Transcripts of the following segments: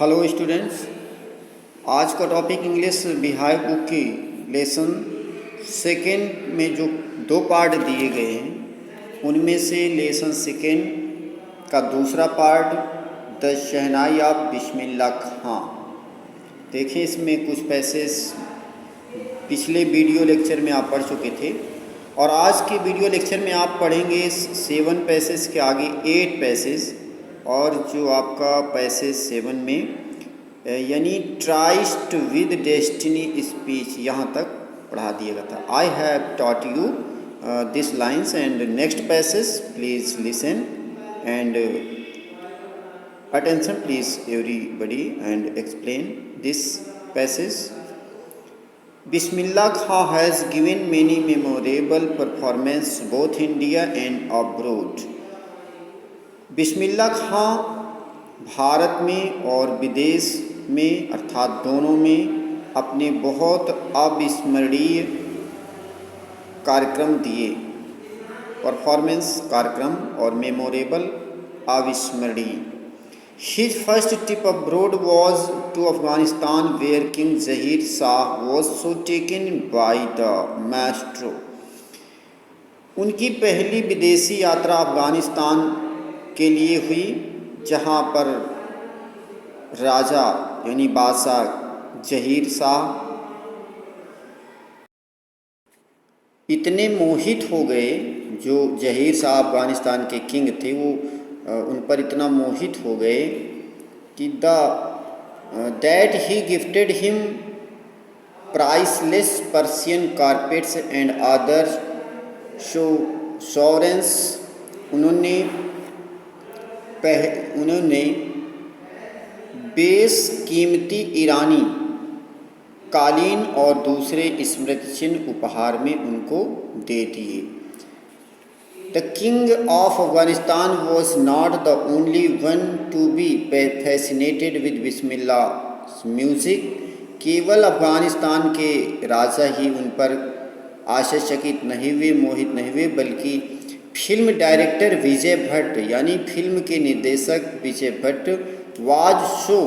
Hello students, आज का topic English Bihar book की लेसन सेकेंड में जो दो पार्ट दिए गए हैं उनमें से लेसन सेकेंड का दूसरा पार्ट द शहनाई ऑफ बिस्मिल्लाह खां। देखिए, इसमें कुछ पैसेज पिछले वीडियो लेक्चर में आप पढ़ चुके थे और आज के वीडियो लेक्चर में आप पढ़ेंगे 7 पैसेज के आगे 8 पैसेज, और जो आपका पैसेज 7 में यानी ट्राइस्ट विद डेस्टिनी स्पीच यहाँ तक पढ़ा दिया गया था। I have taught you this lines and next passage please listen and attention please everybody and explain this passage. Bismillah Khan has given many memorable performances both India and abroad. बिस्मिल्लाह खां भारत में और विदेश में अर्थात दोनों में अपने बहुत अविस्मरणीय कार्यक्रम दिए। परफॉर्मेंस कार्यक्रम और मेमोरेबल अविस्मरणीय। His first trip abroad was to Afghanistan, where King Zahir Shah was so taken by the maestro. उनकी पहली विदेशी यात्रा अफगानिस्तान के लिए हुई, जहाँ पर राजा यानी बादशाह जहीर शाह इतने मोहित हो गए, जो जहीर शाह अफगानिस्तान के किंग थे, वो उन पर इतना मोहित हो गए कि that he gifted him priceless Persian carpets and other souvenirs. उन्होंने बेस कीमती ईरानी कालीन और दूसरे स्मृति चिन्ह उपहार में उनको दे दिए। The king of Afghanistan was not the only one to be fascinated with Bismillah's music. केवल अफगानिस्तान के राजा ही उन पर आश्चर्यचकित नहीं हुए, मोहित नहीं हुए, बल्कि फिल्म डायरेक्टर विजय भट्ट यानी फिल्म के निर्देशक विजय भट्ट वाज सो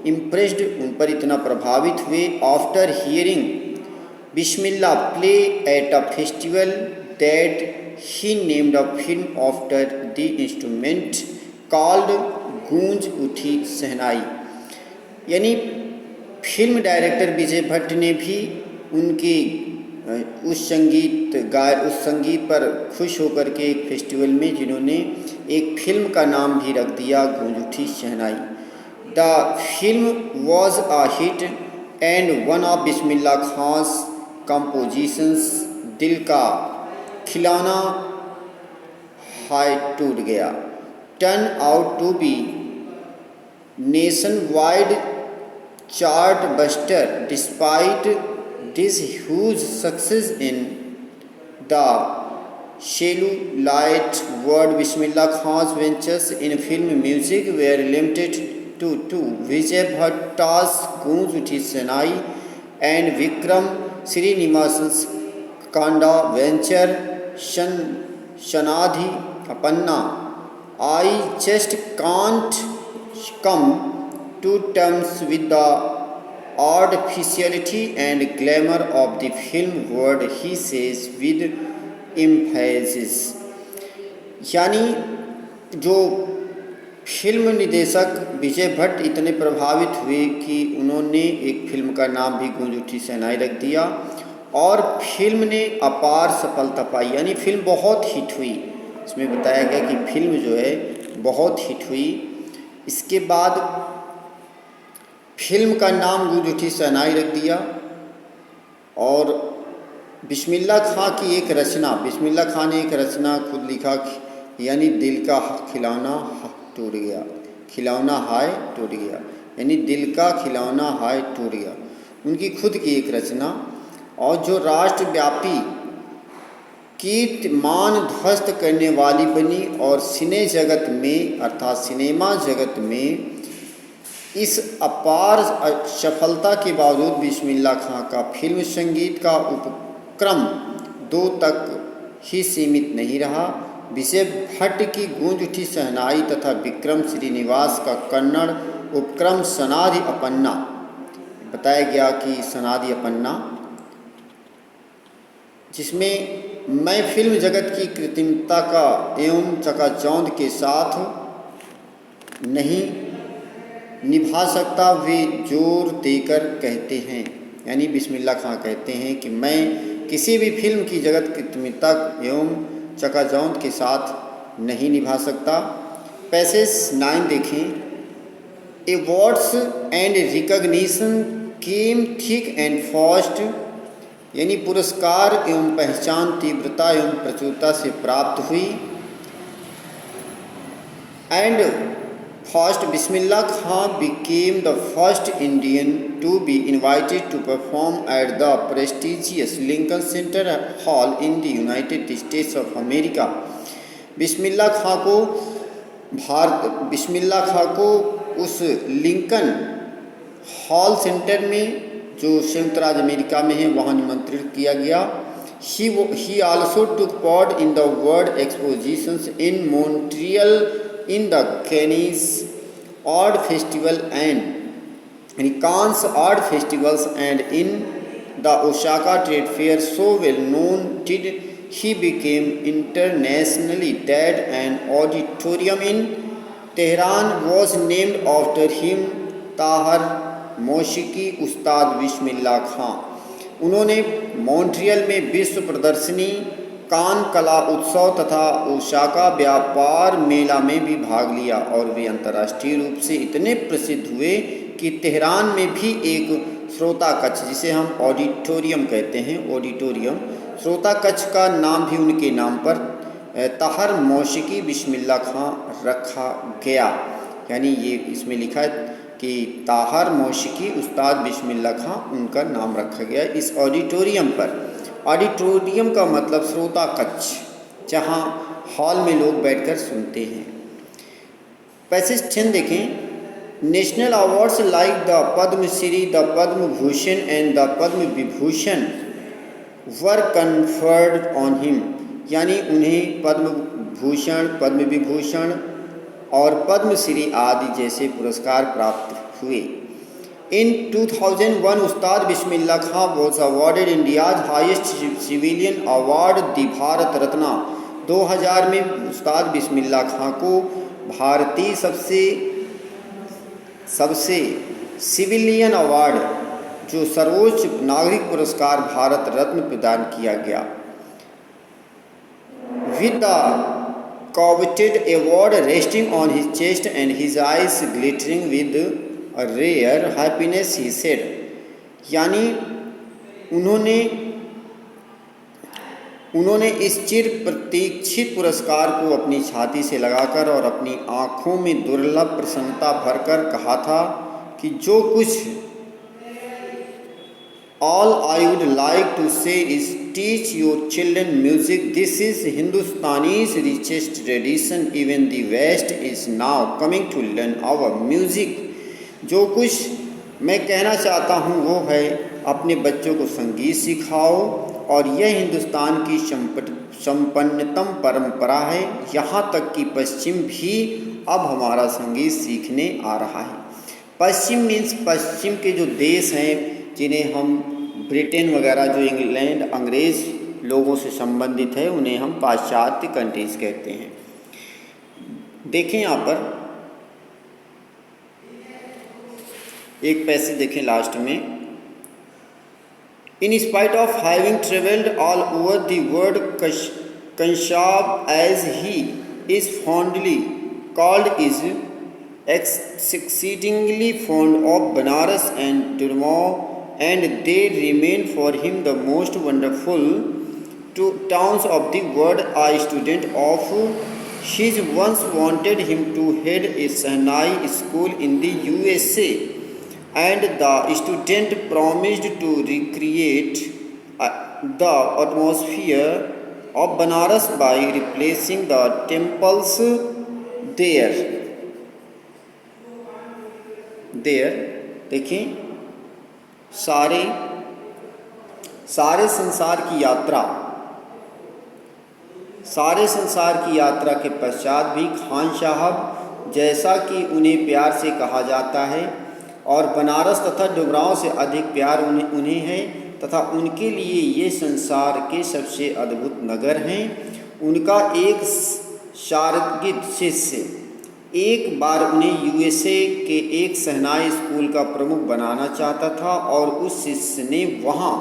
इम्प्रेस्ड, उन पर इतना प्रभावित हुए after hearing Bismillah play at a festival that he named a film after the instrument called गूंज उठी शहनाई। यानी फिल्म डायरेक्टर विजय भट्ट ने भी उनकी उस संगीत पर खुश होकर के एक फेस्टिवल में जिन्होंने एक फिल्म का नाम भी रख दिया Goonj Uthi Shehnai. The film was a hit and one of Bismillah Khan's compositions Dil Ka Khilona Hai Toot Gaya turn out to be nation wide chart buster despite this huge success in the celluloid world. Bismillah Khan's ventures in film music were limited to Vijay Bhatt's Goonj Uthi Shehnai and Vikram Srinivasan's Kannada venture Sanadhi Appanna. I just can't come to terms with the artificiality and glamour of the film world, he says with emphasis. यानी जो film निदेशक विजय भट्ट इतने प्रभावित हुए कि उन्होंने एक film का नाम भी गूंज उठी शहनाई रख दिया और फिल्म ने अपार सफलता पाई, यानी फिल्म बहुत हिट हुई। इसमें बताया गया कि फिल्म जो है बहुत हिट हुई। इसके बाद फिल्म का नाम गूंज उठी शहनाई रख दिया और बिस्मिल्लाह खां की एक रचना, बिस्मिल्लाह खां ने एक रचना खुद लिखा, यानी दिल का खिलौना टूट गया, खिलौना हाय टूट गया, यानी दिल का खिलौना हाय टूट गया, उनकी खुद की एक रचना, और जो राष्ट्रव्यापी कीर्तिमान ध्वस्त करने वाली बनी। और सिने जगत में अर्थात सिनेमा जगत में इस अपार सफलता के बावजूद बिस्मिल्लाह खां का फिल्म संगीत का उपक्रम 2 तक ही सीमित नहीं रहा। विजय भट्ट की गूंज उठी शहनाई तथा विक्रम श्रीनिवास का कन्नड़ उपक्रम सनादि अपन्ना, बताया गया कि सनादि अपन्ना, जिसमें मैं फिल्म जगत की कृत्रिमता का एवं चकाचौंध के साथ नहीं निभा सकता, वे जोर देकर कहते हैं, यानी बिस्मिल्लाह खां कहते हैं कि मैं किसी भी फिल्म की जगत कृत्रिमता एवं चकाचौंध के साथ नहीं निभा सकता। पैसेज 9 देखें। Awards and recognition came thick and fast, यानी पुरस्कार एवं पहचान तीव्रता एवं प्रचुरता से प्राप्त हुई। And first, Bismillah Khan became the first Indian to be invited to perform at the prestigious Lincoln Center Hall in the United States of America। बिस्मिल्लाह खां को उस लिंकन हॉल सेंटर में, जो संयुक्त राज्य अमेरिका में है, वहाँ निमंत्रित किया गया। He also took part in the world expositions in Montreal, in the Cannes Art Festival and in Cannes Art Festivals, and in the Osaka Trade Fair. So well known did he became internationally that an auditorium in Tehran was named after him, Tahir मौशिकी उस्ताद बिस्मिल्लाह खां। उन्होंने Montreal में विश्व प्रदर्शनी, कान कला उत्सव तथा Osaka व्यापार मेला में भी भाग लिया, और वे अंतर्राष्ट्रीय रूप से इतने प्रसिद्ध हुए कि तेहरान में भी एक श्रोता कक्ष, जिसे हम ऑडिटोरियम कहते हैं, ऑडिटोरियम श्रोता कक्ष का नाम भी उनके नाम पर ताहर मौशिकी बिस्मिल्लाह खां रखा गया। यानी ये इसमें लिखा है कि ताहर मौशिकी उस्ताद बिस्मिल्लाह खां उनका नाम रखा गया इस ऑडिटोरियम पर। ऑडिटोरियम का मतलब श्रोता कक्ष, जहाँ हॉल में लोग बैठकर सुनते हैं। पैसेज 10 देखें। National awards like the Padmashri, the Padma Bhushan and the Padma Vibhushan were conferred on him, यानी उन्हें पद्म भूषण, पद्म विभूषण और पद्मश्री आदि जैसे पुरस्कार प्राप्त हुए। In 2001, Ustad Bismillah Khan was awarded India's highest civilian award, the Bharat Ratna. 2000 में उस्ताद बिस्मिल्लाह खां को भारतीय सबसे सिविलियन अवार्ड, जो सर्वोच्च नागरिक पुरस्कार भारत रत्न प्रदान किया गया। With the coveted award resting on his chest and his eyes glittering with a rare happiness, he said, यानी उन्होंने इस चिर प्रतीक्षित पुरस्कार को अपनी छाती से लगाकर और अपनी आँखों में दुर्लभ प्रसन्नता भरकर कहा था कि जो कुछ All I would like to say is teach your children music. This is Hindustani's richest tradition. Even the West is now coming to learn our music. जो कुछ मैं कहना चाहता हूँ वो है अपने बच्चों को संगीत सिखाओ, और यह हिंदुस्तान की संपन्नतम परंपरा है। यहाँ तक कि पश्चिम भी अब हमारा संगीत सीखने आ रहा है। पश्चिम मीन्स पश्चिम के जो देश हैं, जिन्हें हम ब्रिटेन वगैरह, जो इंग्लैंड अंग्रेज़ लोगों से संबंधित है, उन्हें हम पाश्चात्य कंट्रीज कहते हैं। देखें यहाँ पर एक पैसेज देखें लास्ट में। In spite of having travelled all over the world, Khansaab as he is fondly called is exceedingly fond of Banaras and Durmao, and they remain for him the most wonderful towns of the world. A student of his once wanted him to head a Sahnai school in the USA, and the student promised to recreate the atmosphere of Banaras by replacing the temples there. देखिए, सारे संसार की यात्रा के पश्चात भी खान साहब जैसा कि उन्हें प्यार से कहा जाता है, और बनारस तथा डुमरांव से अधिक प्यार उन्हें है, तथा उनके लिए ये संसार के सबसे अद्भुत नगर हैं। उनका एक शागिर्द शिष्य एक बार उन्हें यूएसए के एक शहनाई स्कूल का प्रमुख बनाना चाहता था, और उस शिष्य ने वहाँ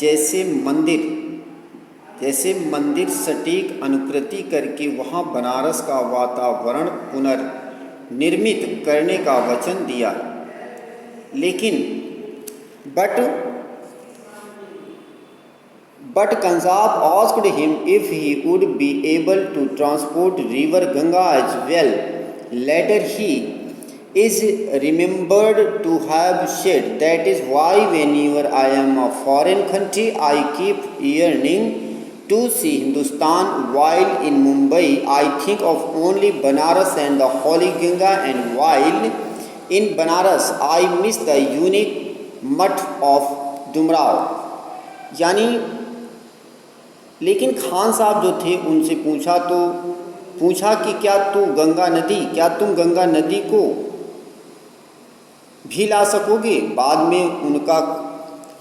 जैसे मंदिर सटीक अनुकृति करके वहाँ बनारस का वातावरण पुनर्निर्मित करने का वचन दिया। लेकिन But Kanzab asked him if he would be able to transport river Ganga as well. Later he is remembered to have said, "That is why whenever I am a foreign country, I keep yearning to see Hindustan, while in Mumbai I think of only Banaras and the Holy Ganga, and while in Banaras I miss the unique mutt of Dumrao." यानी लेकिन खान साहब जो थे उनसे पूछा कि क्या तुम गंगा नदी को भी ला सकोगे। बाद में उनका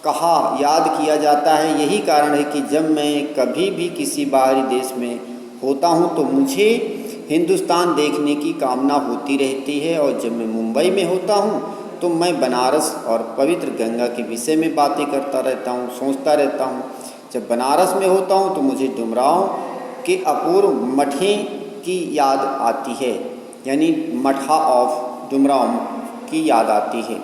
कहा याद किया जाता है, यही कारण है कि जब मैं कभी भी किसी बाहरी देश में होता हूँ तो मुझे हिंदुस्तान देखने की कामना होती रहती है, और जब मैं मुंबई में होता हूँ तो मैं बनारस और पवित्र गंगा के विषय में बातें करता रहता हूँ, सोचता रहता हूँ। जब बनारस में होता हूँ तो मुझे डुमरांव के अपूर्व मठे की याद आती है, यानी मठा ऑफ डुमरांव की याद आती है।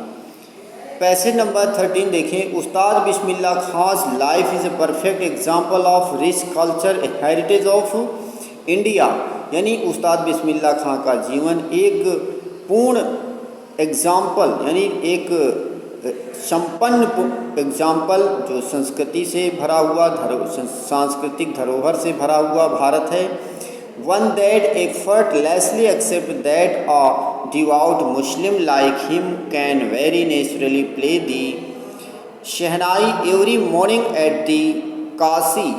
पैसेज नंबर 13 देखें। Ustad Bismillah Khan life is a perfect example of rich culture heritage of India, यानी उस्ताद बिस्मिल्लाह खान का जीवन एक पूर्ण एग्जाम्पल, यानी एक संपन्न एग्जाम्पल जो संस्कृति से भरा हुआ सांस्कृतिक धरोहर से भरा हुआ भारत है। One that effortlessly accept that a devout Muslim like him can very naturally play the Shehnai every morning at the Kashi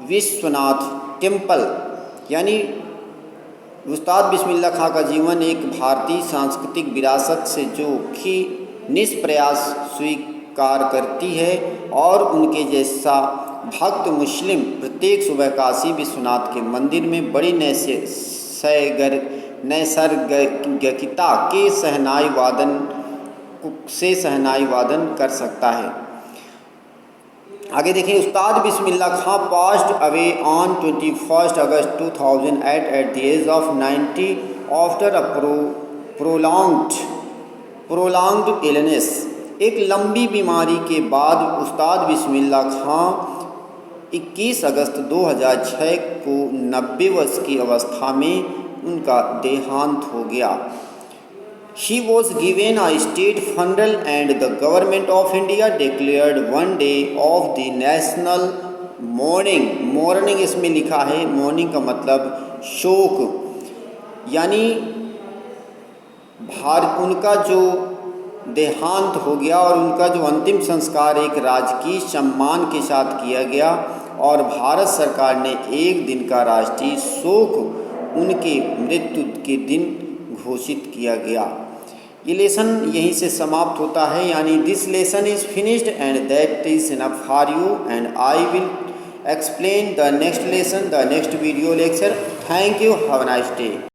Vishwanath temple, यानी उस्ताद बिस्मिल्लाह खां का जीवन एक भारतीय सांस्कृतिक विरासत से जो कि निष्प्रयास स्वीकार करती है, और उनके जैसा भक्त मुस्लिम प्रत्येक सुबह काशी विश्वनाथ के मंदिर में बड़ी नैसर्गिकता के शहनाई वादन कर सकता है। आगे देखिए। Ustad Bismillah Khan passed away on 21 August 2008 at the age of 90 after a prolonged illness. एक लंबी बीमारी के बाद उस्ताद बिस्मिल्लाह खां 21 अगस्त 2006 को 90 वर्ष की अवस्था में उनका देहांत हो गया। He was given a state funeral and the government of India declared one day of the national mourning। mourning इसमें लिखा है, mourning का मतलब शोक, यानी उनका जो देहांत हो गया और उनका जो अंतिम संस्कार एक राजकीय सम्मान के साथ किया गया, और भारत सरकार ने एक दिन का राष्ट्रीय शोक उनके मृत्यु के दिन घोषित किया गया। ये लेसन यहीं से समाप्त होता है, यानी this lesson is finished and that is enough for you, and I will explain the next lesson, the next video lecture. Thank you. Have a nice day.